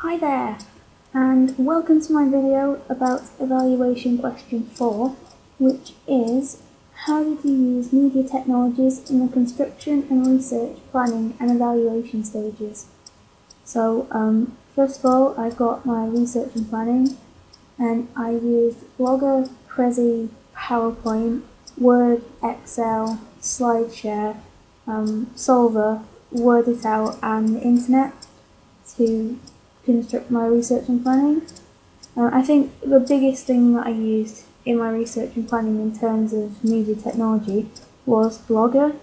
Hi there, and welcome to my video about evaluation question 4, which is, how did you use media technologies in the construction and research, planning and evaluation stages? So, first of all, I've got my research and planning, and I used Blogger, Prezi, PowerPoint, Word, Excel, SlideShare, Solver, Word It Out and the internet to construct my research and planning. I think the biggest thing that I used in my research and planning in terms of media technology was Blogger.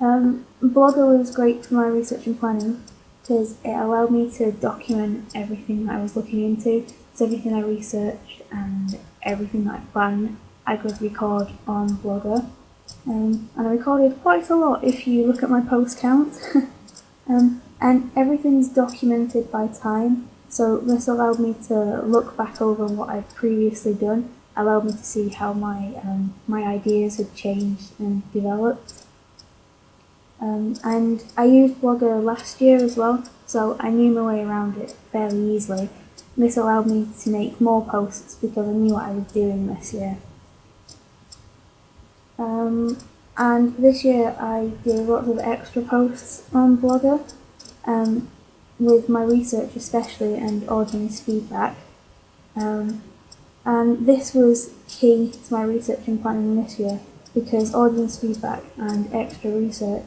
Blogger was great for my research and planning because it allowed me to document everything that I was looking into. So everything I researched and everything that I planned, I could record on Blogger. And I recorded quite a lot if you look at my post count. And everything's documented by time, so this allowed me to look back over what I've previously done, allowed me to see how my ideas had changed and developed. And I used Blogger last year as well, so I knew my way around it fairly easily. This allowed me to make more posts because I knew what I was doing this year. And this year I did lots of extra posts on Blogger, with my research especially and audience feedback. And this was key to my research and planning this year because audience feedback and extra research,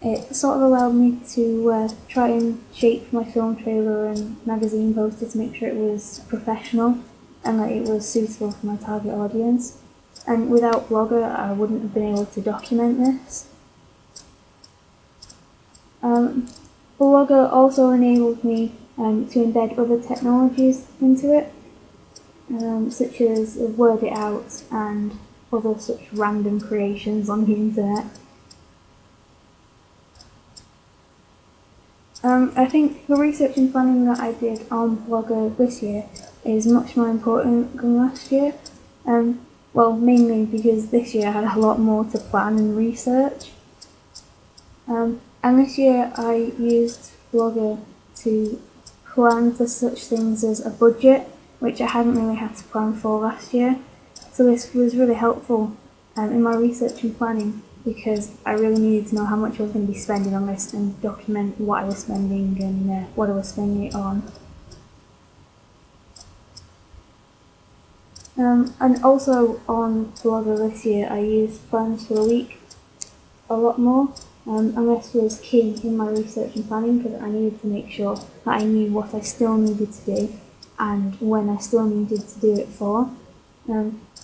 it sort of allowed me to try and shape my film trailer and magazine poster to make sure it was professional and that it was suitable for my target audience. And without Blogger, I wouldn't have been able to document this. Blogger also enabled me to embed other technologies into it, such as Word It Out and other such random creations on the internet. I think the research and planning that I did on Blogger this year is much more important than last year. Well, mainly because this year I had a lot more to plan and research. And this year I used Blogger to plan for such things as a budget, which I hadn't really had to plan for last year. So this was really helpful in my research and planning because I really needed to know how much I was going to be spending on this and document what I was spending and what I was spending it on. And also on Blogger this year I used plans for the week a lot more. And this was key in my research and planning because I needed to make sure that I knew what I still needed to do and when I still needed to do it for.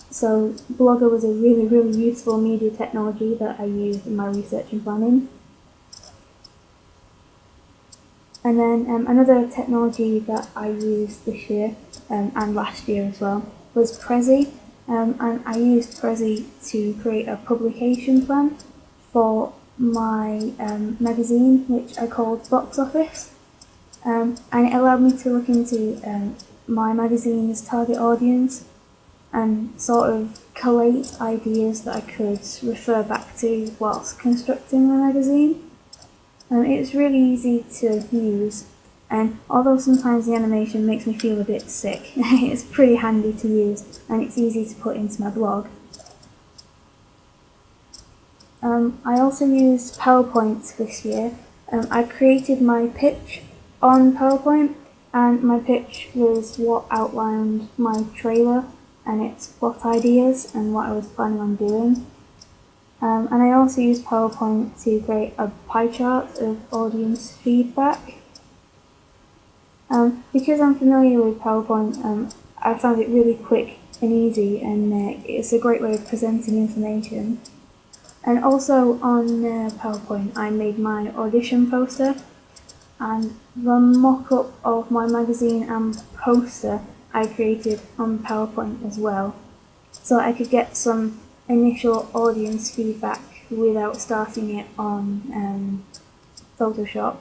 So Blogger was a really useful media technology that I used in my research and planning. And then another technology that I used this year and last year as well was Prezi. And I used Prezi to create a publication plan for my magazine, which I called Box Office, and it allowed me to look into my magazine's target audience and sort of collate ideas that I could refer back to whilst constructing my magazine. It's really easy to use, and although sometimes the animation makes me feel a bit sick, it's pretty handy to use and it's easy to put into my blog. I also used PowerPoint this year. I created my pitch on PowerPoint, and my pitch was what outlined my trailer and its plot ideas and what I was planning on doing. And I also used PowerPoint to create a pie chart of audience feedback. Because I'm familiar with PowerPoint, I found it really quick and easy, and it's a great way of presenting information. And also on PowerPoint I made my audition poster, and the mock-up of my magazine and poster I created on PowerPoint as well, so I could get some initial audience feedback without starting it on Photoshop.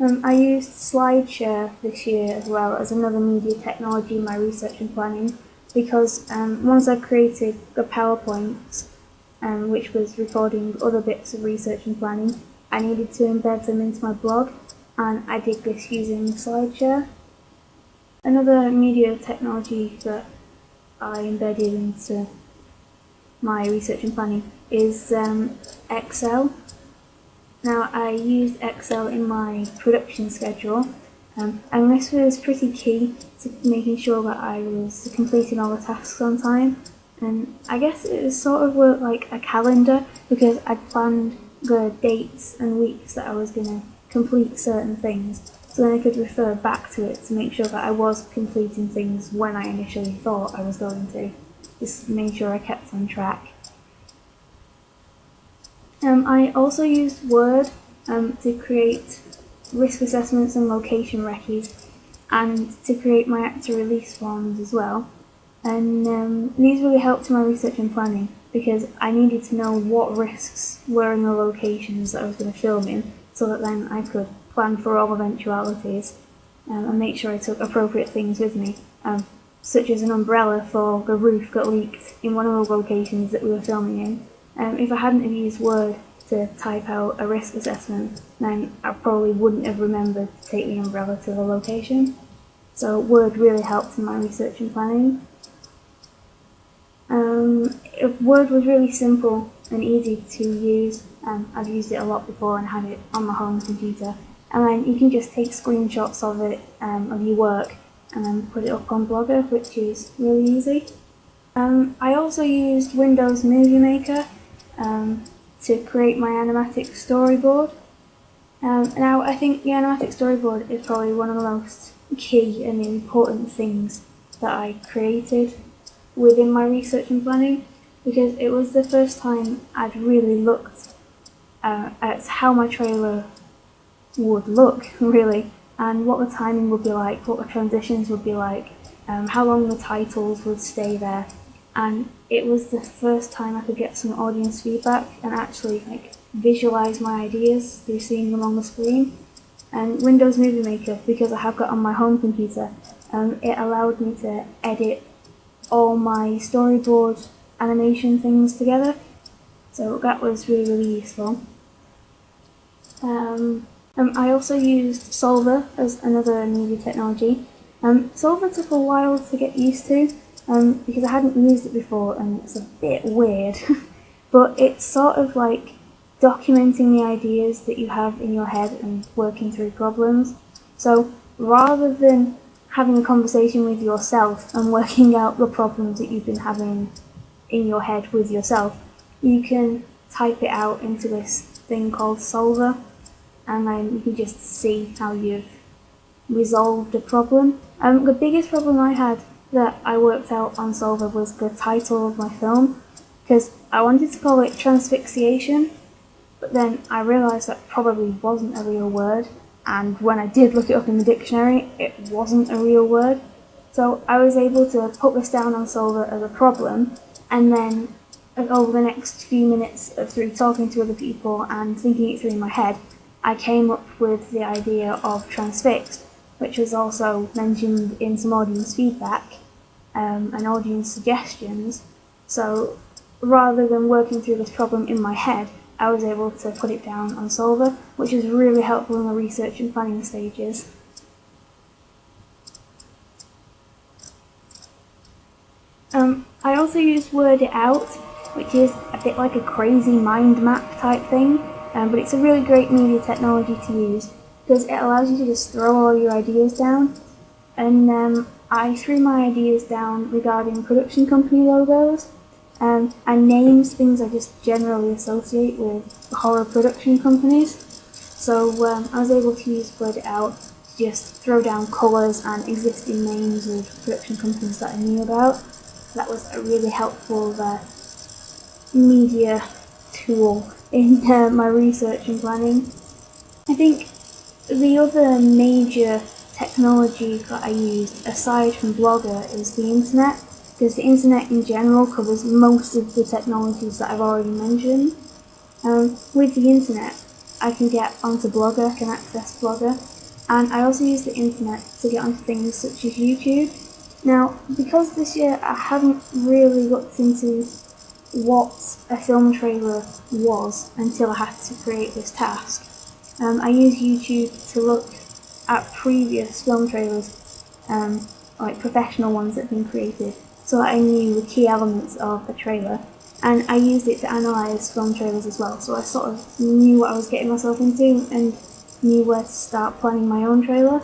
I used SlideShare this year as well as another media technology in my research and planning because once I created the PowerPoints, which was recording other bits of research and planning, I needed to embed them into my blog, and I did this using SlideShare. Another media technology that I embedded into my research and planning is Excel. Now, I used Excel in my production schedule, and this was pretty key to making sure that I was completing all the tasks on time. And I guess it sort of worked like a calendar, because I'd planned the dates and weeks that I was going to complete certain things, so then I could refer back to it to make sure that I was completing things when I initially thought I was going to, just make sure I kept on track. I also used Word to create risk assessments and location recce's, and to create my actor release forms as well. And these really helped in my research and planning, because I needed to know what risks were in the locations that I was going to film in, so that then I could plan for all eventualities and make sure I took appropriate things with me, such as an umbrella for the roof that leaked in one of the locations that we were filming in. If I hadn't have used Word to type out a risk assessment, then I probably wouldn't have remembered to take the umbrella to the location. So Word really helped in my research and planning. Word was really simple and easy to use. I've used it a lot before and had it on my home computer. And then you can just take screenshots of it, of your work, and then put it up on Blogger, which is really easy. I also used Windows Movie Maker to create my animatic storyboard. Now, I think the animatic storyboard is probably one of the most key and important things that I created within my research and planning, because it was the first time I'd really looked at how my trailer would look, really, and what the timing would be like, what the transitions would be like, how long the titles would stay there. And it was the first time I could get some audience feedback and actually visualize my ideas through seeing them on the screen. And Windows Movie Maker, because I have got on my home computer, it allowed me to edit all my storyboard animation things together. So that was really, really useful. I also used Solver as another media technology. Solver took a while to get used to, because I hadn't used it before and it's a bit weird. But it's sort of like documenting the ideas that you have in your head and working through problems. So rather than having a conversation with yourself and working out the problems that you've been having in your head with yourself, you can type it out into this thing called Solver, and then you can just see how you've resolved a problem. The biggest problem I had that I worked out on Solver was the title of my film, because I wanted to call it Transfixiation, but then I realised that probably wasn't a real word, and when I did look it up in the dictionary, it wasn't a real word. So I was able to put this down on Solver as a problem, and then over the next few minutes through talking to other people and thinking it through in my head, I came up with the idea of transfixed, which was also mentioned in some audience feedback and audience suggestions. So rather than working through this problem in my head, I was able to put it down on Solver, which is really helpful in the research and planning stages. I also used Word It Out, which is a bit like a crazy mind map type thing, but it's a really great media technology to use, because it allows you to just throw all your ideas down. And I threw my ideas down regarding production company logos, and names, things I just generally associate with horror production companies. So I was able to use Word It Out to just throw down colours and existing names of production companies that I knew about. So that was a really helpful media tool in my research and planning. I think the other major technology that I used, aside from Blogger, is the internet, because the internet in general covers most of the technologies that I've already mentioned. With the internet, I can get onto Blogger, I can access Blogger, and I also use the internet to get onto things such as YouTube. Now, because this year I haven't really looked into what a film trailer was until I had to create this task, I use YouTube to look at previous film trailers, like professional ones that have been created, so that I knew the key elements of a trailer. And I used it to analyse film trailers as well, so I sort of knew what I was getting myself into and knew where to start planning my own trailer.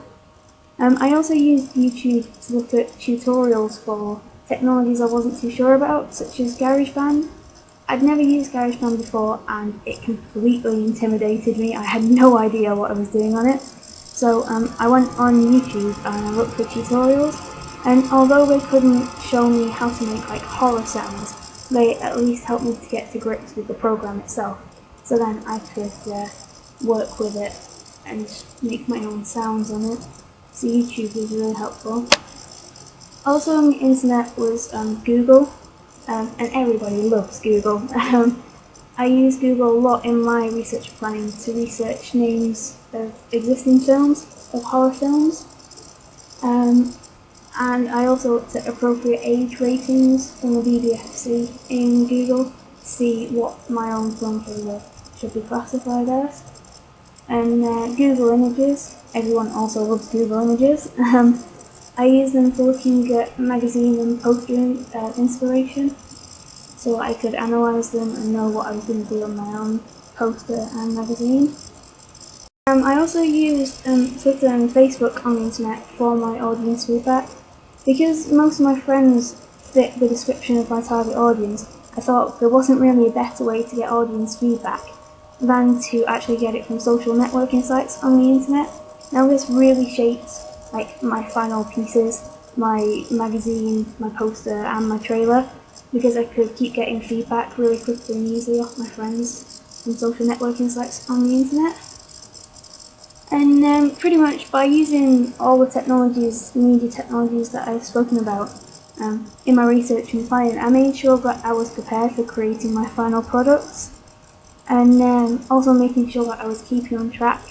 I also used YouTube to look at tutorials for technologies I wasn't too sure about, such as GarageBand. I'd never used GarageBand before and it completely intimidated me. I had no idea what I was doing on it. So I went on YouTube and I looked for tutorials, and although they couldn't show me how to make like horror sounds, they at least helped me to get to grips with the program itself. So then I could work with it and make my own sounds on it. So YouTube was really helpful. Also on the internet was Google, and everybody loves Google. I use Google a lot in my research planning to research names of existing films, of horror films, and I also looked at appropriate age ratings from the BBFC in Google to see what my own film trailer should be classified as. And Google Images, everyone also loves Google Images. I use them for looking at magazine and poster inspiration, so I could analyse them and know what I was going to do on my own poster and magazine. I also used Twitter and Facebook on the internet for my audience feedback. Because most of my friends fit the description of my target audience, I thought there wasn't really a better way to get audience feedback than to actually get it from social networking sites on the internet. Now this really shaped like my final pieces, my magazine, my poster and my trailer, because I could keep getting feedback really quickly and easily off my friends from social networking sites on the internet. And pretty much by using all the technologies, media technologies that I've spoken about in my research and planning, I made sure that I was prepared for creating my final products, and also making sure that I was keeping on track.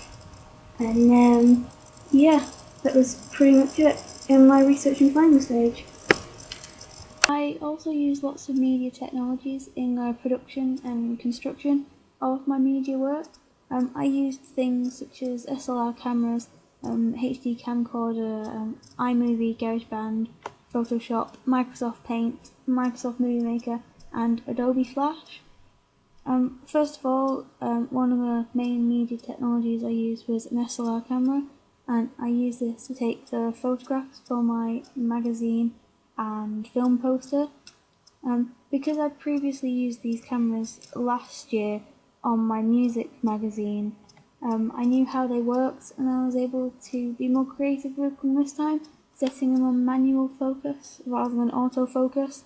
And yeah, that was pretty much it in my research and planning stage. I also use lots of media technologies in production and construction of my media work. I used things such as SLR cameras, HD camcorder, iMovie, GarageBand, Photoshop, Microsoft Paint, Microsoft Movie Maker, and Adobe Flash. First of all, one of the main media technologies I used was an SLR camera, and I used this to take the photographs for my magazine and film poster. Because I'd previously used these cameras last year on my music magazine, I knew how they worked and I was able to be more creative with them this time, setting them on manual focus rather than autofocus,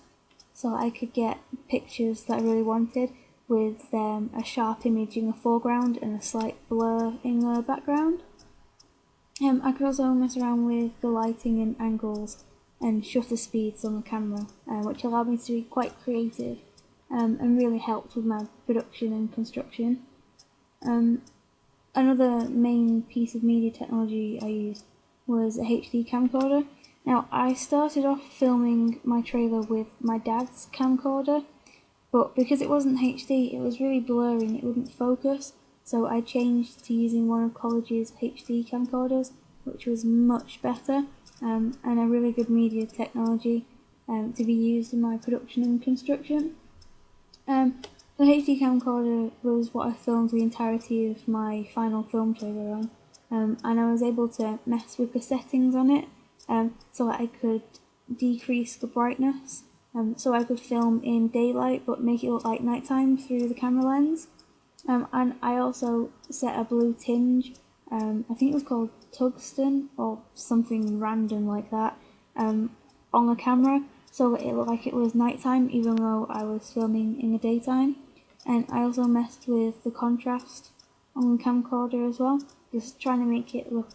so I could get pictures that I really wanted with a sharp image in the foreground and a slight blur in the background. I could also mess around with the lighting and angles and shutter speeds on the camera, which allowed me to be quite creative and really helped with my production and construction. Another main piece of media technology I used was a HD camcorder. Now, I started off filming my trailer with my dad's camcorder, but because it wasn't HD, it was really blurry and it wouldn't focus, so I changed to using one of college's HD camcorders, which was much better and a really good media technology to be used in my production and construction. The HD camcorder was what I filmed the entirety of my final film trailer on, and I was able to mess with the settings on it so that I could decrease the brightness, so I could film in daylight but make it look like nighttime through the camera lens. And I also set a blue tinge, I think it was called tungsten or something random like that, on the camera so that it looked like it was nighttime even though I was filming in the daytime. And I also messed with the contrast on the camcorder as well, just trying to make it look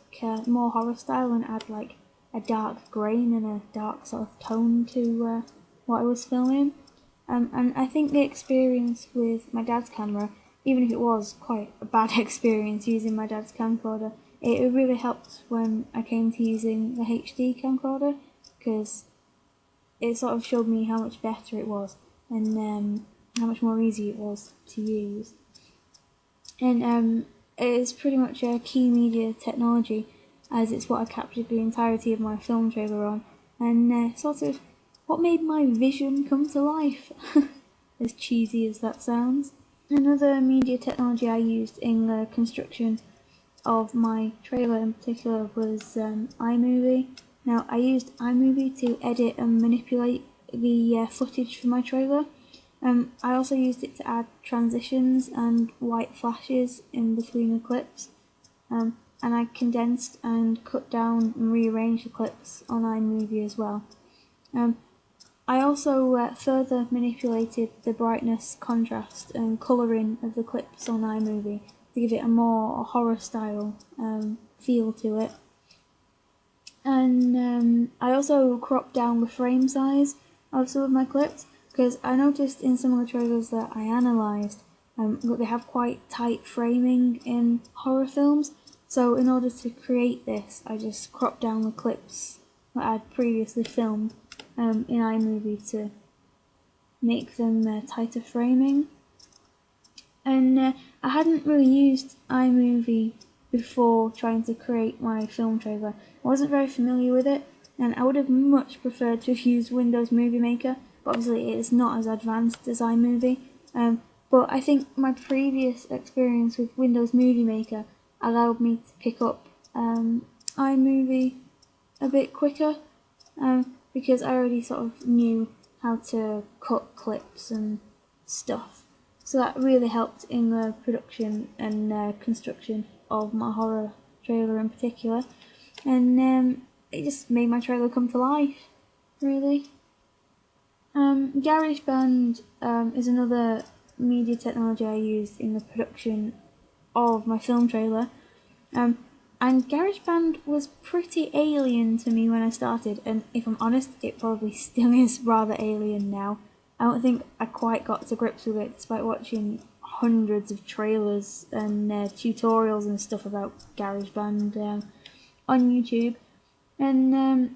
more horror style and add like a dark grain and a dark sort of tone to what I was filming. And I think the experience with my dad's camera, even if it was quite a bad experience using my dad's camcorder, it really helped when I came to using the HD camcorder, because it sort of showed me how much better it was and how much more easy it was to use. And is pretty much a key media technology, as it's what I captured the entirety of my film trailer on, and sort of what made my vision come to life, as cheesy as that sounds. Another media technology I used in the construction of my trailer in particular was iMovie. Now, I used iMovie to edit and manipulate the footage for my trailer. I also used it to add transitions and white flashes in between the clips, and I condensed and cut down and rearranged the clips on iMovie as well. I also further manipulated the brightness, contrast and colouring of the clips on iMovie to give it a more horror style feel to it. And I also cropped down the frame size of some of my clips, because I noticed in some of the trailers that I analysed that they have quite tight framing in horror films. So in order to create this, I just cropped down the clips that I'd previously filmed in iMovie to make them tighter framing. And I hadn't really used iMovie before trying to create my film trailer. I wasn't very familiar with it, and I would have much preferred to have used Windows Movie Maker, but obviously it is not as advanced as iMovie. But I think my previous experience with Windows Movie Maker allowed me to pick up iMovie a bit quicker, because I already sort of knew how to cut clips and stuff. So that really helped in the production and construction of my horror trailer in particular. And it just made my trailer come to life, really. GarageBand is another media technology I used in the production of my film trailer. And GarageBand was pretty alien to me when I started, and if I'm honest, it probably still is rather alien now. I don't think I quite got to grips with it, despite watching hundreds of trailers and tutorials and stuff about GarageBand on YouTube. And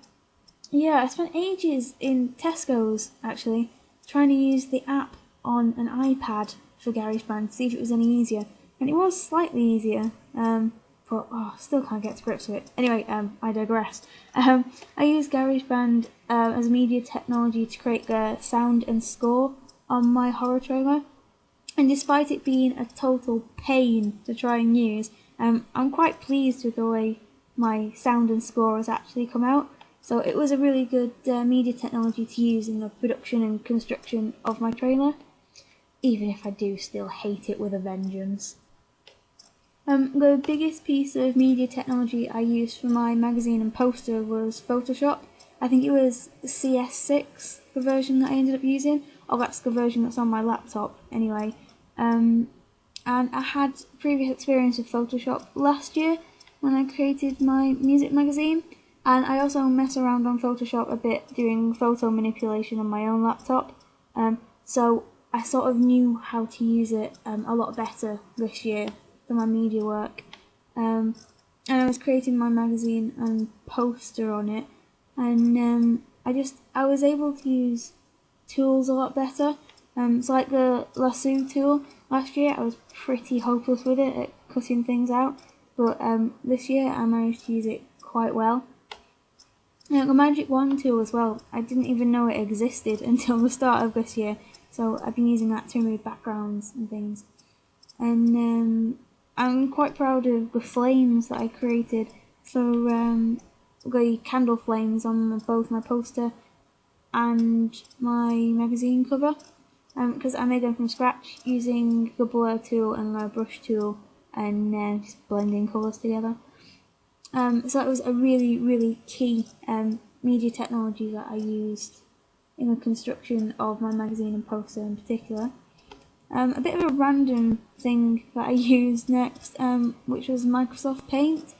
yeah, I spent ages in Tesco's, actually, trying to use the app on an iPad for GarageBand to see if it was any easier. And it was slightly easier, but still can't get to grips with it. Anyway, I digress. I used GarageBand as a media technology to create the sound and score on my horror trailer. And despite it being a total pain to try and use, I'm quite pleased with the way my sound and score has actually come out. So it was a really good media technology to use in the production and construction of my trailer, even if I do still hate it with a vengeance. The biggest piece of media technology I used for my magazine and poster was Photoshop. I think it was CS6, the version that I ended up using, or that's the version that's on my laptop anyway. And I had previous experience with Photoshop last year when I created my music magazine, and I also mess around on Photoshop a bit doing photo manipulation on my own laptop, so I sort of knew how to use it a lot better this year for my media work. And I was creating my magazine and poster on it, and I was able to use tools a lot better. So like the lasso tool last year, I was pretty hopeless with it at cutting things out, but this year I managed to use it quite well. Now, the Magic Wand tool as well, I didn't even know it existed until the start of this year, so I've been using that to remove backgrounds and things. And I'm quite proud of the flames that I created for the candle flames on both my poster and my magazine cover, because I made them from scratch using the blur tool and the brush tool and just blending colours together. So that was a really, really key media technology that I used in the construction of my magazine and poster in particular. A bit of a random thing that I used next, which was Microsoft Paint.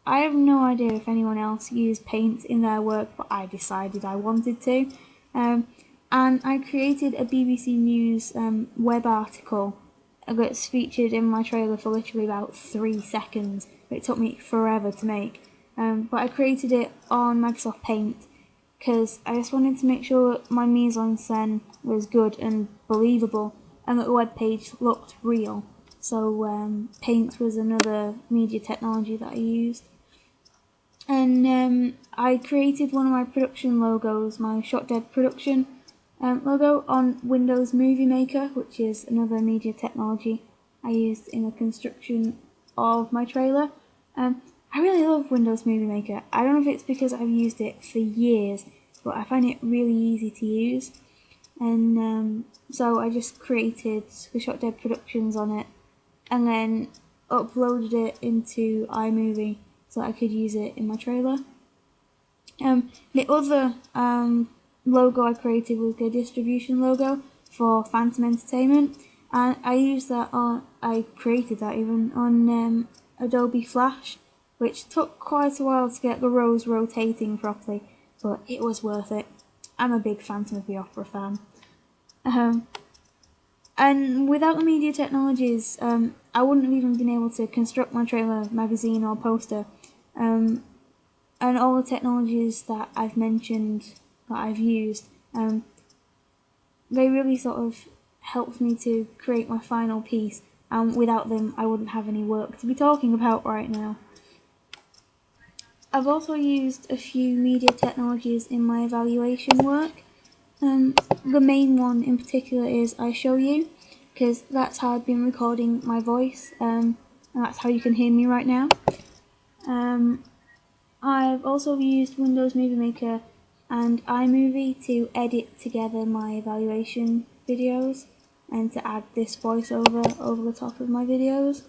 I have no idea if anyone else used Paint in their work, but I decided I wanted to. And I created a BBC News web article that's featured in my trailer for literally about 3 seconds. It took me forever to make, but I created it on Microsoft Paint because I just wanted to make sure that my mise en scène was good and believable, and that the web page looked real. So Paint was another media technology that I used. And I created one of my production logos, my Shot Dead production logo, on Windows Movie Maker, which is another media technology I used in the construction of my trailer. I really love Windows Movie Maker. I don't know if it's because I've used it for years, but I find it really easy to use. And so I just created the Shot Dead Productions on it, and then uploaded it into iMovie so I could use it in my trailer. The other logo I created was the distribution logo for Phantom Entertainment, and I created that even on Adobe Flash, which took quite a while to get the rows rotating properly, but it was worth it. I'm a big Phantom of the Opera fan. And without the media technologies, I wouldn't have even been able to construct my trailer, magazine or poster. And all the technologies that I've mentioned that I've used, they really sort of helped me to create my final piece, and without them I wouldn't have any work to be talking about right now. I've also used a few media technologies in my evaluation work. The main one in particular is iShowU, because that's how I've been recording my voice, and that's how you can hear me right now. I've also used Windows Movie Maker and iMovie to edit together my evaluation videos and to add this voiceover over the top of my videos.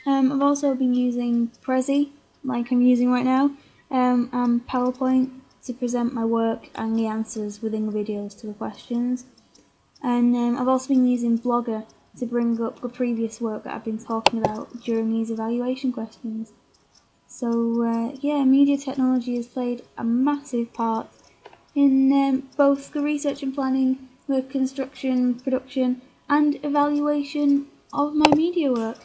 I've also been using Prezi, like I'm using right now, and PowerPoint to present my work and the answers within the videos to the questions. And I've also been using Blogger to bring up the previous work that I've been talking about during these evaluation questions. So yeah, media technology has played a massive part in both the research and planning, the construction, production and evaluation of my media work.